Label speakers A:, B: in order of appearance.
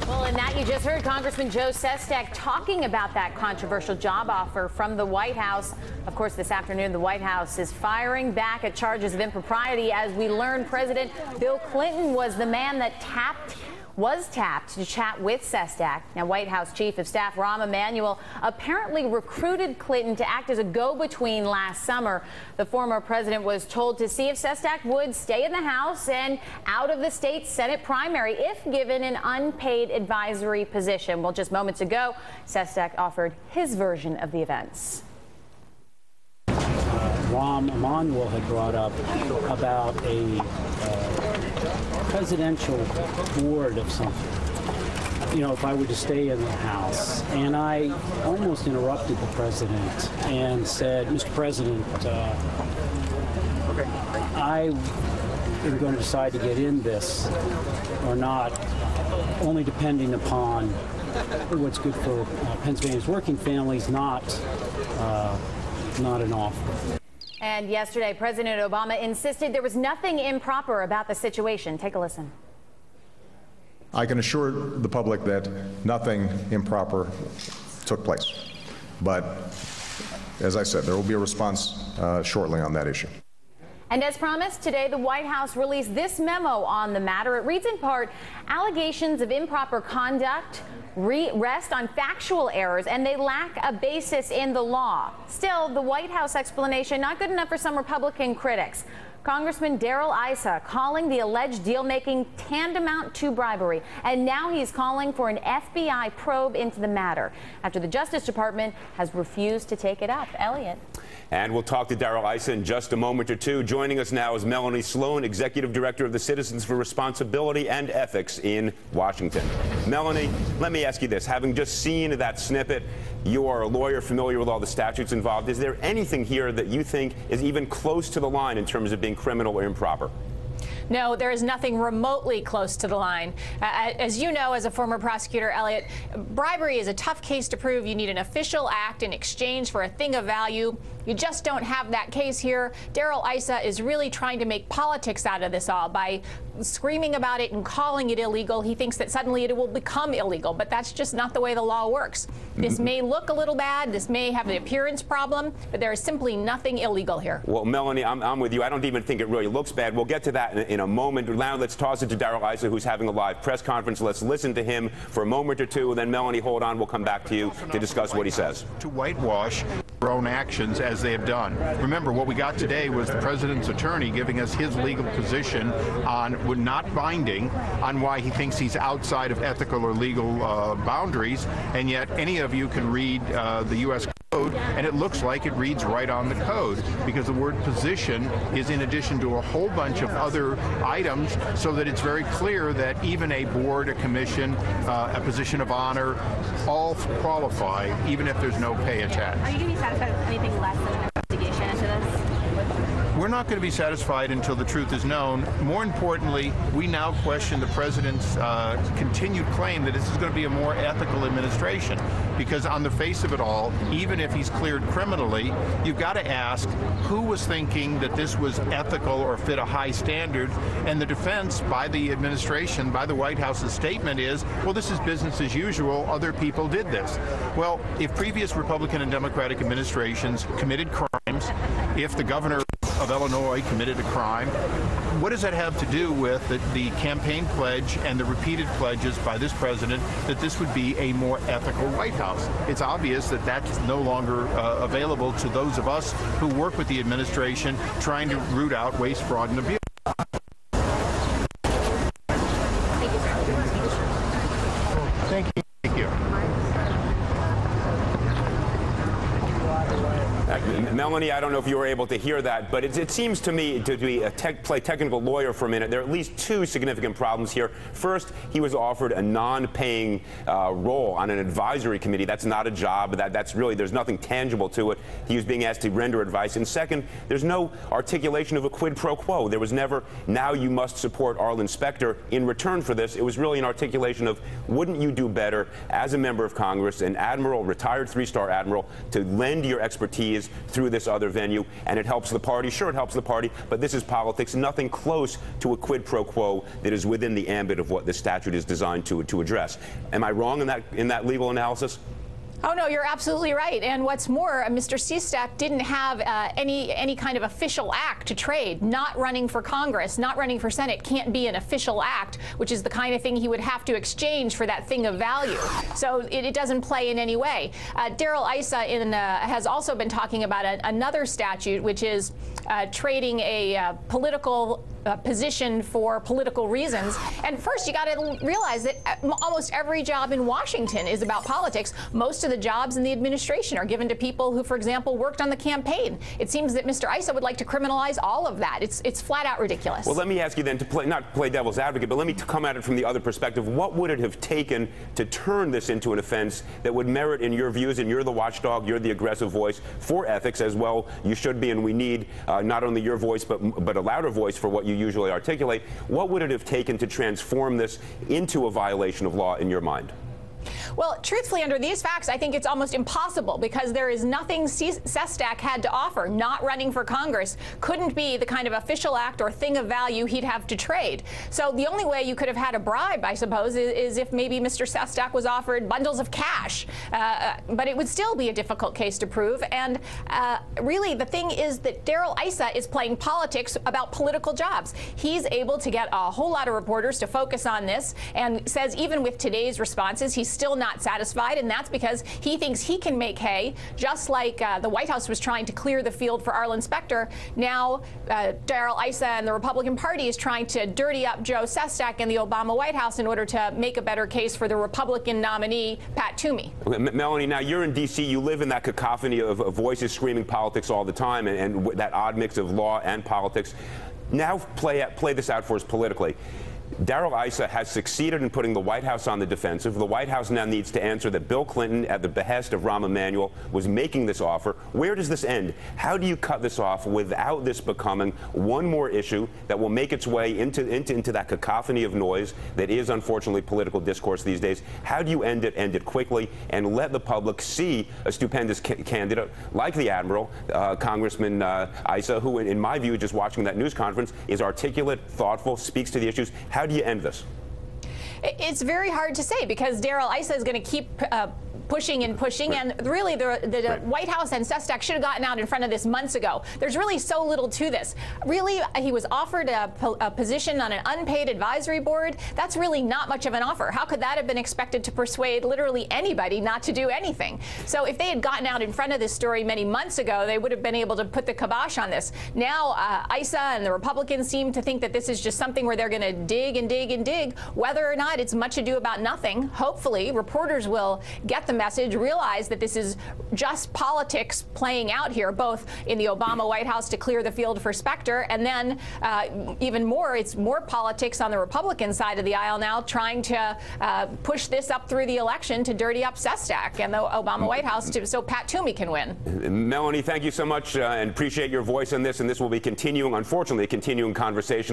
A: Well, in that you just heard Congressman Joe Sestak talking about that controversial job offer from the White House. Of course, this afternoon, the White House is firing back at charges of impropriety as we learned President Bill Clinton was the man that was tapped to chat with Sestak. Now, White House Chief of Staff Rahm Emanuel apparently recruited Clinton to act as a go-between last summer. The former president was told to see if Sestak would stay in the House and out of the state's Senate primary if given an unpaid advisory position. Well, just moments ago, Sestak offered his version of the events.
B: Rahm Emanuel had brought up about a presidential board of something, you know, if I were to stay in the House. And I almost interrupted the president and said, Mr. President, I am going to decide to get in this or not, only depending upon what's good for Pennsylvania's working families, not an offer.
A: And yesterday, President Obama insisted there was nothing improper about the situation. Take a listen.
C: I can assure the public that nothing improper took place. But as I said, there will be a response shortly on that issue.
A: And as promised, today the White House released this memo on the matter. It reads in part, allegations of improper conduct rest on factual errors and they lack a basis in the law. Still, the White House explanation not good enough for some Republican critics. Congressman Darrell Issa calling the alleged deal-making tantamount to bribery, and now he's calling for an FBI probe into the matter after the Justice Department has refused to take it up. Elliot.
D: And we'll talk to Darrell Issa in just a moment or two. Joining us now is Melanie Sloan, Executive Director of the Citizens for Responsibility and Ethics in Washington. Melanie, let me ask you this. Having just seen that snippet, you are a lawyer familiar with all the statutes involved. Is there anything here that you think is even close to the line in terms of being criminal or improper?
E: No, there is nothing remotely close to the line. As you know, as a former prosecutor, Elliot, bribery is a tough case to prove. You need an official act in exchange for a thing of value. You just don't have that case here. Darrell Issa is really trying to make politics out of this all by screaming about it and calling it illegal. He thinks that suddenly it will become illegal, but that's just not the way the law works. This may look a little bad. This may have an appearance problem, but there is simply nothing illegal here.
D: Well, Melanie, I'm with you. I don't even think it really looks bad. We'll get to that in a moment. Now let's toss it to Darrell Issa, who's having a live press conference. Let's listen to him for a moment or two. And then, Melanie, hold on. We'll come back to you to discuss what he says.
F: To whitewash their own actions as they have done. Remember, what we got today was the president's attorney giving us his legal position on, not binding, on why he thinks he's outside of ethical or legal boundaries, and yet any of you can read the U.S. Code, and it looks like it reads right on the code, because the word position is in addition to a whole bunch of other items, so that it's very clear that even a board, a commission, a position of honor, all qualify, even if there's no pay attached.
G: Are you going to be satisfied with anything less than an investigation into this?
F: We're not going to be satisfied until the truth is known. More importantly, we now question the president's continued claim that this is going to be a more ethical administration. Because on the face of it all, even if he's cleared criminally, you've got to ask who was thinking that this was ethical or fit a high standard. And the defense by the administration, by the White House's statement is, well, this is business as usual. Other people did this. Well, if previous Republican and Democratic administrations committed crimes, if the governor of Illinois committed a crime, what does that have to do with the campaign pledge and the repeated pledges by this president that this would be a more ethical White House? It's obvious that that's no longer available to those of us who work with the administration trying to root out waste, fraud, and abuse. Thank you. Thank you.
D: Melanie, I don't know if you were able to hear that, but it seems to me to be play technical lawyer for a minute. There are at least two significant problems here. First, he was offered a non-paying role on an advisory committee. That's not a job. That's really, there's nothing tangible to it. He was being asked to render advice. And second, there's no articulation of a quid pro quo. There was never, now you must support Arlen Specter in return for this. It was really an articulation of, wouldn't you do better as a member of Congress, an admiral, retired three-star admiral, to lend your expertise through this other venue, and it helps the party. Sure, it helps the party, but this is politics, nothing close to a quid pro quo that is within the ambit of what this statute is designed to address. Am I wrong in that legal analysis?
E: Oh, no, you're absolutely right. And what's more, Mr. Sestak didn't have any kind of official act to trade. Not running for Congress, not running for Senate can't be an official act, which is the kind of thing he would have to exchange for that thing of value. So it doesn't play in any way. Darrell Issa has also been talking about another statute, which is trading a political position for political reasons. And first, you got to realize that almost every job in Washington is about politics. Most of the jobs in the administration are given to people who, for example, worked on the campaign. It seems that Mr. Issa would like to criminalize all of that. It's flat out ridiculous. Well,
D: let me ask you then, to not play devil's advocate, but let me come at it from the other perspective. What would it have taken to turn this into an offense that would merit, in your views, and you're the watchdog, you're the aggressive voice for ethics as well, you should be, and we need not only your voice, but a louder voice for what you usually articulate. What would it have taken to transform this into a violation of law in your mind?
E: Well, truthfully, under these facts, I think it's almost impossible because there is nothing Sestak had to offer. Not running for Congress couldn't be the kind of official act or thing of value he'd have to trade. So the only way you could have had a bribe, I suppose, is if maybe Mr. Sestak was offered bundles of cash. But it would still be a difficult case to prove. And really, the thing is that Darrell Issa is playing politics about political jobs. He's able to get a whole lot of reporters to focus on this and says even with today's responses, he's still not satisfied, and that's because he thinks he can make hay, just like the White House was trying to clear the field for Arlen Specter. Now, Darrell Issa and the Republican Party is trying to dirty up Joe Sestak and the Obama White House in order to make a better case for the Republican nominee, Pat Toomey.
D: Melanie, now you're in D.C. You live in that cacophony of voices screaming politics all the time, and that odd mix of law and politics. Now play this out for us politically. Darrell Issa has succeeded in putting the White House on the defensive. The White House now needs to answer that Bill Clinton, at the behest of Rahm Emanuel, was making this offer. Where does this end? How do you cut this off without this becoming one more issue that will make its way into that cacophony of noise that is, unfortunately, political discourse these days? How do you end it quickly and let the public see a stupendous candidate like the Admiral, Congressman Issa, who, in my view, just watching that news conference, is articulate, thoughtful, speaks to the issues? How do you end this?
E: It's very hard to say because Darrell Issa is going to keep pushing and pushing, and really the White House and Sestak should have gotten out in front of this months ago. There's really so little to this. Really, he was offered a position on an unpaid advisory board. That's really not much of an offer. How could that have been expected to persuade literally anybody not to do anything? So if they had gotten out in front of this story many months ago, they would have been able to put the kibosh on this. Now, Issa and the Republicans seem to think that this is just something where they're going to dig and dig and dig. Whether or not it's much ado about nothing, hopefully reporters will get the message, realize that this is just politics playing out here, both in the Obama White House to clear the field for Specter, and then even more, it's more politics on the Republican side of the aisle now, trying to push this up through the election to dirty up Sestak and the Obama White House so Pat Toomey can win.
D: Melanie, thank you so much and appreciate your voice on this, and this will be continuing, unfortunately, a continuing conversation.